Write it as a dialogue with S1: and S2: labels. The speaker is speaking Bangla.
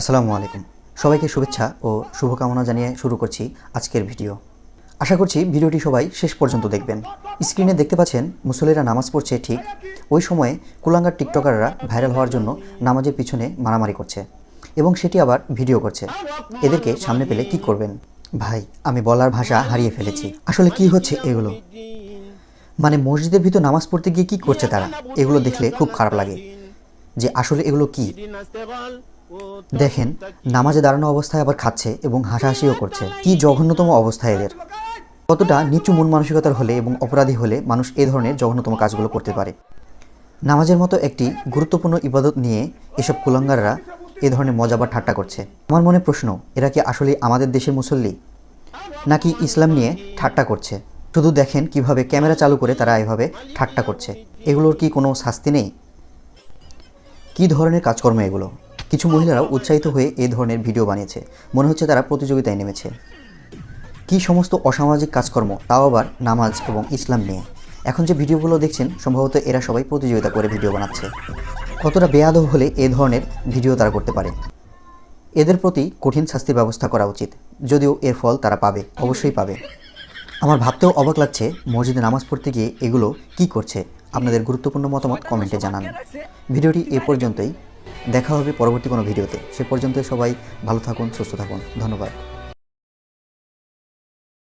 S1: আসসালামু আলাইকুম। সবাইকে শুভেচ্ছা ও শুভকামনা জানিয়ে শুরু করছি আজকের ভিডিও। আশা করছি ভিডিওটি সবাই শেষ পর্যন্ত দেখবেন। স্ক্রিনে দেখতে পাচ্ছেন মুসল্লিরা নামাজ পড়ছে, ঠিক ওই সময়ে কুলাঙ্গার টিকটকাররা ভাইরাল হওয়ার জন্য নামাজের পিছনে মারামারি করছে এবং সেটি আবার ভিডিও করছে। এদেরকে সামনে পেলে কি করবেন? ভাই, আমি বলার ভাষা হারিয়ে ফেলেছি। আসলে কি হচ্ছে এগুলো? মানে মসজিদের ভিতর নামাজ পড়তে গিয়ে কি করছে তারা? এগুলো দেখলে খুব খারাপ লাগে যে আসলে এগুলো কি। দেখেন, নামাজে দাঁড়ানো অবস্থায় আবার খাচ্ছে এবং হাসাহাসিও করছে। কি জঘন্যতম অবস্থা এদের! কতটা নিচু মন মানসিকতার হলে এবং অপরাধী হলে মানুষ এ ধরনের জঘন্যতম কাজগুলো করতে পারে? নামাজের মতো একটি গুরুত্বপূর্ণ ইবাদত নিয়ে এসব কুলাঙ্গাররা এ ধরনের মজা বা ঠাট্টা করছে। আমার মনে প্রশ্ন, এরা কি আসলে আমাদের দেশের মুসল্লি, নাকি ইসলাম নিয়ে ঠাট্টা করছে? শুধু দেখেন কিভাবে ক্যামেরা চালু করে তারা এভাবে ঠাট্টা করছে। এগুলোর কি কোনো শাস্তি নেই? কী ধরনের কাজকর্ম এগুলো? কিছু মহিলারাও উৎসাহিত হয়ে এই ধরনের ভিডিও বানিয়েছে, মনে হচ্ছে তারা প্রতিযোগিতায় নেমেছে। কি সমস্ত অসামাজিক কাজকর্ম, তাও আবার নামাজ এবং ইসলাম নিয়ে। এখন যে ভিডিওগুলো দেখছেন, সম্ভবত এরা সবাই প্রতিযোগিতা করে ভিডিও বানাচ্ছে। কতটা বেয়াদব হলে এ ধরনের ভিডিও তারা করতে পারে? এদের প্রতি কঠিন শাস্তির ব্যবস্থা করা উচিত, যদিও এর ফল তারা পাবে, অবশ্যই পাবে। আমার ভাবতেও অবাক লাগছে, মসজিদে নামাজ পড়তে গিয়ে এগুলো কি করছে। আপনাদের গুরুত্বপূর্ণ মতামত কমেন্টে জানান। ভিডিওটি এ পর্যন্তই। দেখা হবে পরবর্তী কোনো ভিডিওতে। সে পর্যন্ত সবাই ভালো থাকুন, সুস্থ থাকুন। ধন্যবাদ।